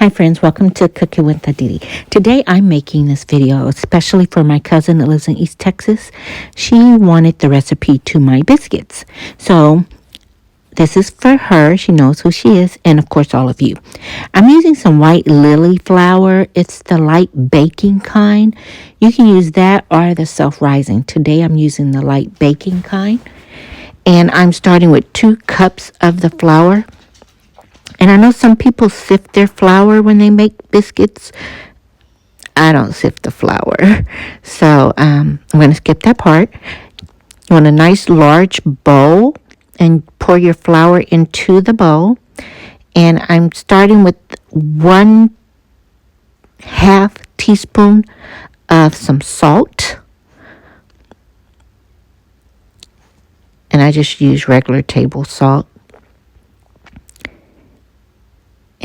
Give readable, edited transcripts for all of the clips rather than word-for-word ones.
Hi friends, welcome to Cooking with Aditi. Today I'm making this video especially for my cousin that lives in East Texas. She wanted the recipe to my biscuits. So this is for her. She knows who she is, and of course all of you. I'm using some white lily flour. It's the light baking kind. You can use that or the self-rising. Today I'm using the light baking kind. And I'm starting with 2 cups of the flour. And I know some people sift their flour when they make biscuits. I don't sift the flour. So I'm going to skip that part. You want a nice large bowl and pour your flour into the bowl. And I'm starting with 1/2 teaspoon of some salt. And I just use regular table salt.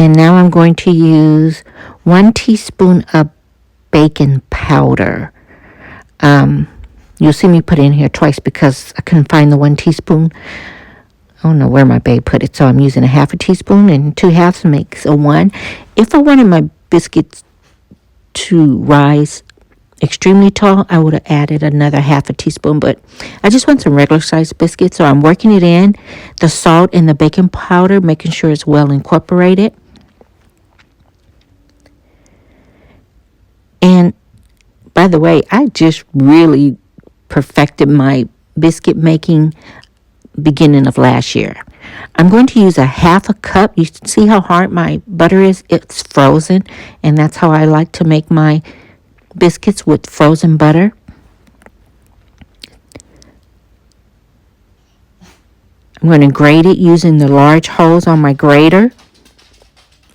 And now I'm going to use 1 teaspoon of baking powder. You'll see me put it in here twice because I couldn't find the 1 teaspoon. I don't know where my babe put it, so I'm using 1/2 teaspoon, and 2/2 makes a 1. If I wanted my biscuits to rise extremely tall, I would have added another 1/2 teaspoon, but I just want some regular sized biscuits, so I'm working it in, the salt and the baking powder, making sure it's well incorporated. And by the way, I just really perfected my biscuit making beginning of last year. I'm going to use 1/2 cup. You can see how hard my butter is. It's frozen, and that's how I like to make my biscuits, with frozen butter. I'm going to grate it using the large holes on my grater.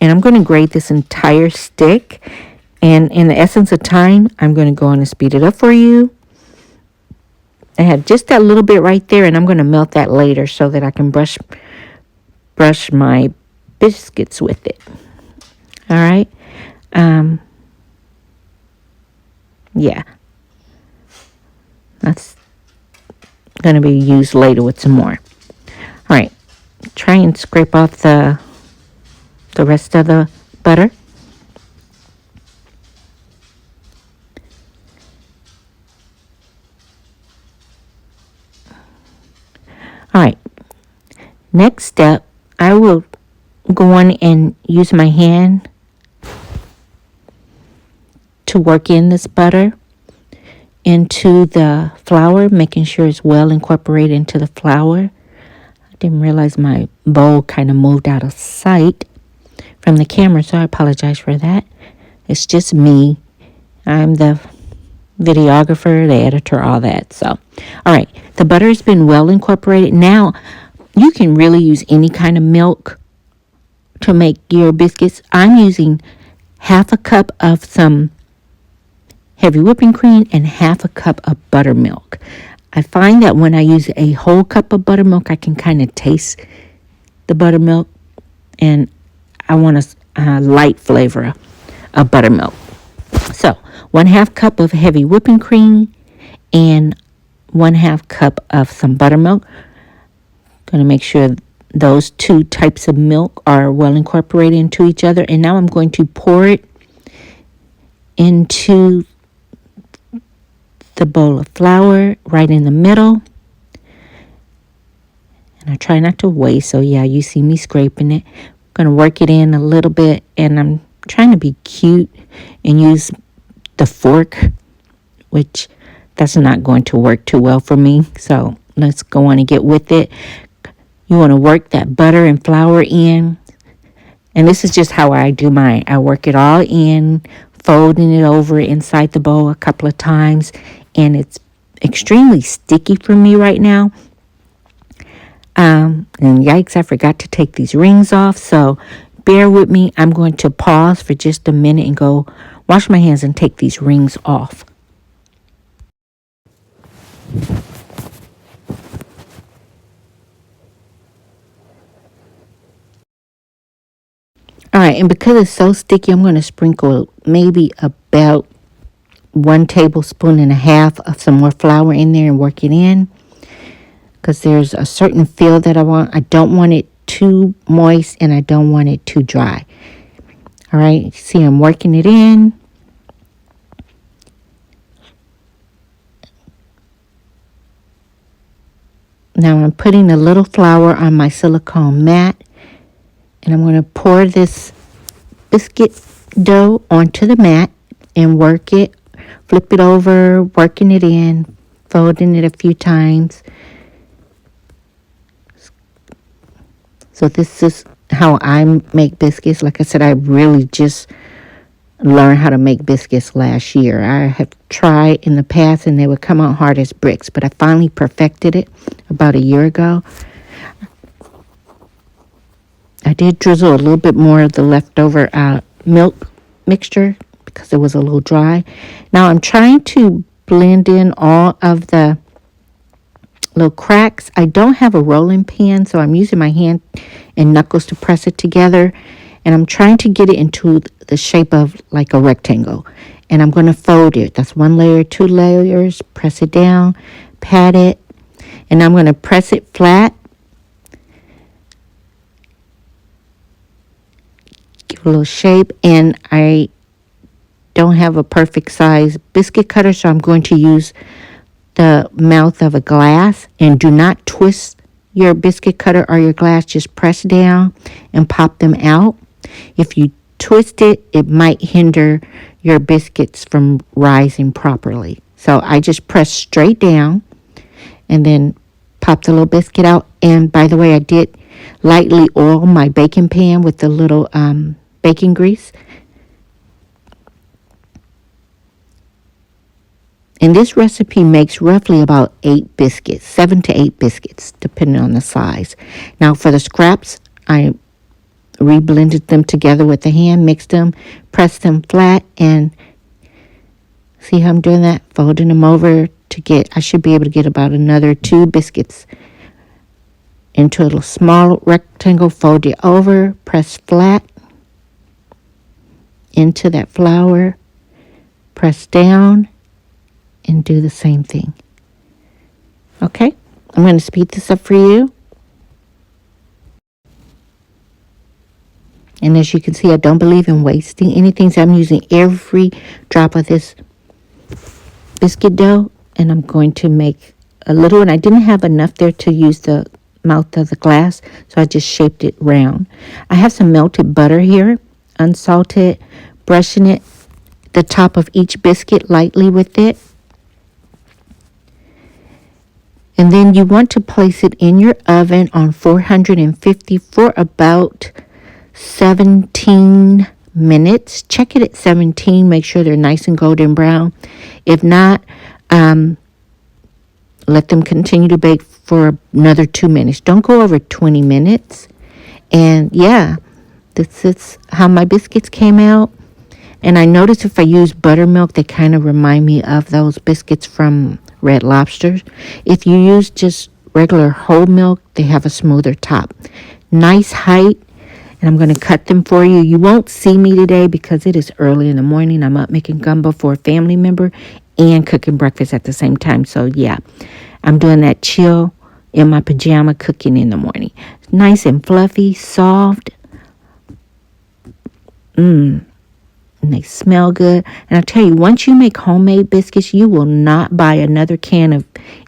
And I'm going to grate this entire stick. And in the essence of time, I'm going to go on and speed it up for you. I had just that little bit right there, and I'm going to melt that later so that I can brush my biscuits with it. All right. Yeah. That's going to be used later with some more. All right. Try and scrape off the rest of the butter. All right, next step, I will go on and use my hand to work in this butter into the flour, making sure it's well incorporated into the flour. I didn't realize my bowl kind of moved out of sight from the camera, so I apologize for that. It's just me. I'm the videographer, the editor, all that. So, all right, the butter has been well incorporated. Now, you can really use any kind of milk to make your biscuits. I'm using 1/2 cup of some heavy whipping cream and 1/2 cup of buttermilk. I find that when I use a whole cup of buttermilk, I can kind of taste the buttermilk, and I want a light flavor of buttermilk. So, 1/2 cup of heavy whipping cream and 1/2 cup of some buttermilk. Going to make sure those 2 types of milk are well incorporated into each other. And now I'm going to pour it into the bowl of flour right in the middle. And I try not to waste, so yeah, you see me scraping it. I'm going to work it in a little bit, and I'm trying to be cute and use the fork, which that's not going to work too well for me. So let's go on and get with it. You want to work that butter and flour in. And this is just how I do mine. I work it all in, folding it over inside the bowl a couple of times. And it's extremely sticky for me right now. And yikes, I forgot to take these rings off. So bear with me. I'm going to pause for just a minute and go wash my hands and take these rings off. All right, and because it's so sticky, I'm going to sprinkle maybe about 1 tablespoon and a half of some more flour in there and work it in, because there's a certain feel that I want. I don't want it too moist and I don't want it too dry. All right, see I'm working it in. Now I'm putting a little flour on my silicone mat, and I'm going to pour this biscuit dough onto the mat and work it, flip it over, working it in, folding it a few times. So this is how I make biscuits. Like I said, I really just learned how to make biscuits last year. I have tried in the past and they would come out hard as bricks, but I finally perfected it about a year ago. I did drizzle a little bit more of the leftover milk mixture because it was a little dry. Now I'm trying to blend in all of the little cracks. I don't have a rolling pin, so I'm using my hand and knuckles to press it together. And I'm trying to get it into the shape of like a rectangle. And I'm going to fold it. That's 1 layer, 2 layers. Press it down, pat it. And I'm going to press it flat. Give it a little shape. And I don't have a perfect size biscuit cutter, so I'm going to use the mouth of a glass. And do not twist your biscuit cutter or your glass. Just press down and pop them out. If you twist it, it might hinder your biscuits from rising properly. So I just press straight down and then pop the little biscuit out. And by the way, I did lightly oil my baking pan with the little baking grease. And this recipe makes roughly about 8 biscuits, 7 to 8 biscuits, depending on the size. Now for the scraps, I reblended them together with the hand, mixed them, pressed them flat, and see how I'm doing that? Folding them over to get, I should be able to get about another 2 biscuits into a little small rectangle. Fold it over, press flat into that flour, press down, and do the same thing. Okay, I'm going to speed this up for you. And as you can see, I don't believe in wasting anything, so I'm using every drop of this biscuit dough, and I'm going to make a little, and I didn't have enough there to use the mouth of the glass, so I just shaped it round. I have some melted butter here, unsalted, brushing it, the top of each biscuit lightly with it. And then you want to place it in your oven on 450 for about 17 minutes. Check it at 17. Make sure they're nice and golden brown. If not, let them continue to bake for another 2 minutes. Don't go over 20 minutes. And yeah, this is how my biscuits came out. And I noticed if I use buttermilk, they kind of remind me of those biscuits from Red Lobster. If you use just regular whole milk, they have a smoother top. Nice height. And I'm going to cut them for you. You won't see me today because it is early in the morning. I'm up making gumbo for a family member and cooking breakfast at the same time. So yeah, I'm doing that chill in my pajama cooking in the morning. Nice and fluffy, soft. And they smell good. And I tell you, once you make homemade biscuits, you will not buy another can of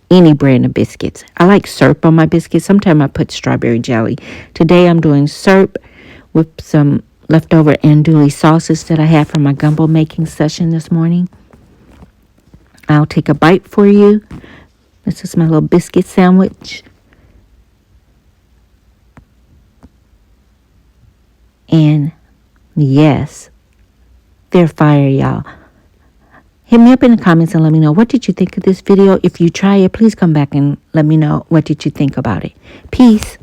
any brand of biscuits. I like syrup on my biscuits. Sometimes I put strawberry jelly. Today I'm doing syrup with some leftover andouille sauces that I had from my gumbo making session this morning. I'll take a bite for you. This is my little biscuit sandwich. And yes, they're fire, y'all. Hit me up in the comments and let me know, what did you think of this video? If you try it, please come back and let me know what did you think about it. Peace.